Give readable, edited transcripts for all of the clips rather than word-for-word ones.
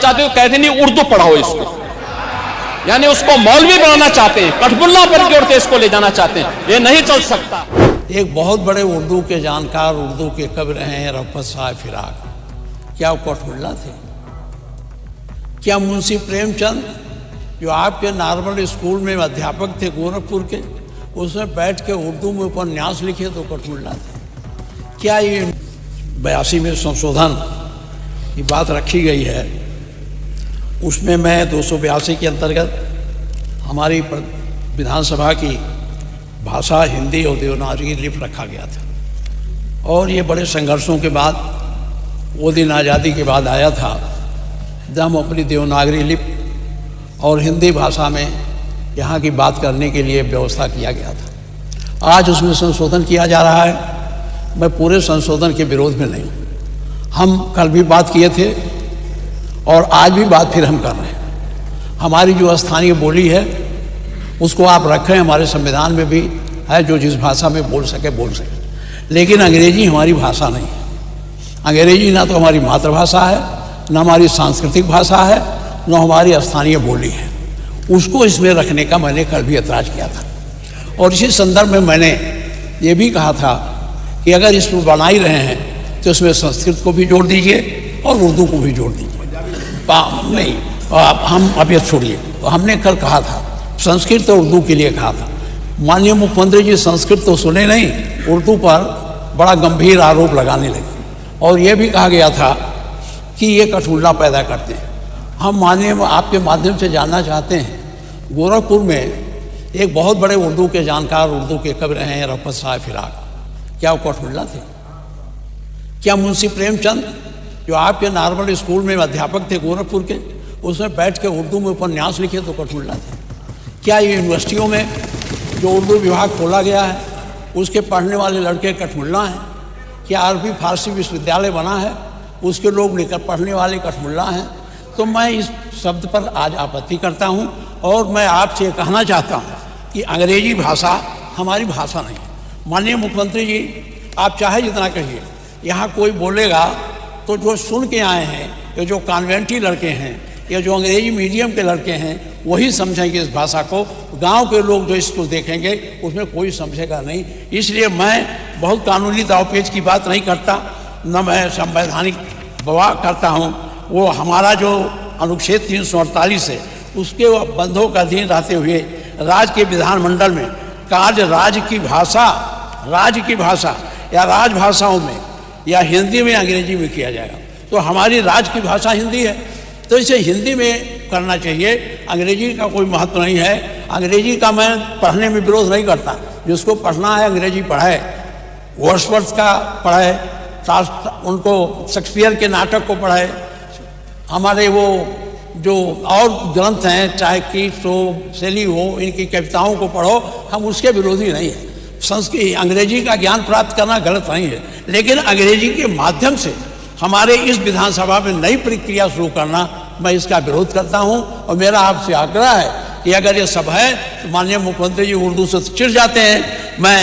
चाहते हो कहते नहीं उर्दू पढ़ाओ इसको, यानी उसको मौलवी बनाना चाहते हैं, कठपुल्ला पर की ओर देश को ले जाना चाहते हैं। ये नहीं चल सकता। एक बहुत बड़े उर्दू के जानकार, उर्दू के कवि रहे हैं रफ़त साहब फिराक। क्या वो कठपुल्ला थे? क्या मुंशी प्रेमचंद जो आपके नॉर्मल स्कूल में अध्यापक थे गोरखपुर के, उसमें बैठ के उर्दू में उपन्यास लिखे तो कठपुल्ला थे? क्या ये 82 में संशोधन की बात रखी गई है, उसमें मैं 282 के अंतर्गत हमारी विधानसभा की भाषा हिंदी और देवनागरी लिपि रखा गया था। और ये बड़े संघर्षों के बाद, वो दिन आज़ादी के बाद आया था जब हम अपनी देवनागरी लिपि और हिंदी भाषा में यहाँ की बात करने के लिए व्यवस्था किया गया था। आज उसमें संशोधन किया जा रहा है। मैं पूरे संशोधन के विरोध में नहीं हूँ। हम कल भी बात किए थे और आज भी बात फिर हम कर रहे हैं। हमारी जो स्थानीय बोली है उसको आप रखें, हमारे संविधान में भी है, जो जिस भाषा में बोल सके बोल सके। लेकिन अंग्रेजी हमारी भाषा नहीं है। अंग्रेजी ना तो हमारी मातृभाषा है, ना हमारी सांस्कृतिक भाषा है, ना हमारी स्थानीय बोली है। उसको इसमें रखने का मैंने कल भी ऐतराज़ किया था। और इसी संदर्भ में मैंने ये भी कहा था कि अगर इसको बना ही रहे हैं तो इसमें संस्कृत को भी जोड़ दीजिए और उर्दू को भी जोड़ दीजिए। नहीं, हम अब ये छोड़िए। तो हमने कल कहा था, संस्कृत और उर्दू के लिए कहा था। माननीय मुख्यमंत्री जी संस्कृत तो सुने नहीं, उर्दू पर बड़ा गंभीर आरोप लगाने लगे और ये भी कहा गया था कि ये कठपुल्ला पैदा करते हैं। हम माननीय आपके माध्यम से जानना चाहते हैं, गोरखपुर में एक बहुत बड़े उर्दू के जानकार, उर्दू के कवि रहे हैं रफ़त साहब फिराक। क्या वो कठपुल्ला थे? क्या मुंशी प्रेमचंद जो आपके नॉर्मल स्कूल में अध्यापक थे गोरखपुर के, उसमें बैठ के उर्दू में उपन्यास लिखे तो कठपुल्ला थे? क्या ये यूनिवर्सिटियों में जो उर्दू विभाग खोला गया है उसके पढ़ने वाले लड़के कठपुल्ला हैं? क्या अरबी फारसी विश्वविद्यालय बना है उसके लोग लेकर पढ़ने वाले कठपुल्ला हैं? तो मैं इस शब्द पर आज आपत्ति करता हूं और मैं आपसे कहना चाहता हूं कि अंग्रेजी भाषा हमारी भाषा नहीं है। माननीय मुख्यमंत्री जी, आप चाहे जितना कहिए, यहाँ कोई बोलेगा तो जो सुन के आए हैं, या जो कॉन्वेंटी लड़के हैं, या जो अंग्रेजी मीडियम के लड़के हैं, वही समझेंगे इस भाषा को। गांव के लोग जो इसको देखेंगे उसमें कोई समझेगा नहीं। इसलिए मैं बहुत कानूनी दावपेच की बात नहीं करता, न मैं संवैधानिक बवाह करता हूं। वो हमारा जो अनुच्छेद 348 है उसके बंधों का अधीन रहते हुए राज्य के विधानमंडल में कार्य राज्य की भाषा या राजभाषाओं में या हिंदी में अंग्रेजी में किया जाएगा। तो हमारी राज्य की भाषा हिंदी है, तो इसे हिंदी में करना चाहिए। अंग्रेजी का कोई महत्व नहीं है। अंग्रेजी का मैं पढ़ने में विरोध नहीं करता। जिसको पढ़ना है अंग्रेजी पढ़े, वर्ड्सवर्थ का पढ़े, उनको शेक्सपियर के नाटक को पढ़े, हमारे वो जो और ग्रंथ हैं, चाहे कीट्स हो, शैली हो, इनकी कविताओं को पढ़ो। हम उसके विरोधी नहीं हैं। संस्कृत अंग्रेजी का ज्ञान प्राप्त करना गलत नहीं है, लेकिन अंग्रेजी के माध्यम से हमारे इस विधानसभा में नई प्रक्रिया शुरू करना, मैं इसका विरोध करता हूं। और मेरा आपसे आग्रह है कि अगर ये सब है तो माननीय मुख्यमंत्री जी उर्दू से चिढ़ जाते हैं। मैं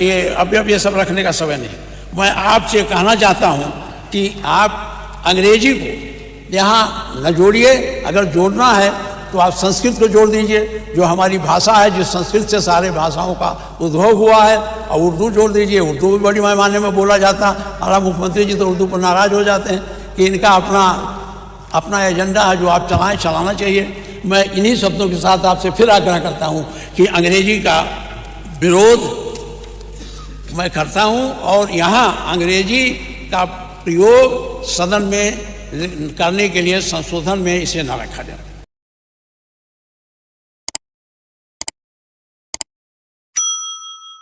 ये अब ये सब रखने का समय नहीं। मैं आपसे कहना चाहता हूं कि आप अंग्रेजी को यहाँ न जोड़िए। अगर जोड़ना है तो आप संस्कृत को जोड़ दीजिए, जो हमारी भाषा है, जिस संस्कृत से सारे भाषाओं का उद्भव हुआ है, और उर्दू जोड़ दीजिए। उर्दू भी बड़ी पैमाने में बोला जाता। हमारा मुख्यमंत्री जी तो उर्दू पर नाराज हो जाते हैं कि इनका अपना एजेंडा है जो आप चलाना चाहिए। मैं इन्हीं शब्दों के साथ आपसे फिर आग्रह करता हूँ कि अंग्रेजी का विरोध मैं करता हूँ और यहाँ अंग्रेजी का प्रयोग सदन में करने के लिए संशोधन में इसे न रखा जाए।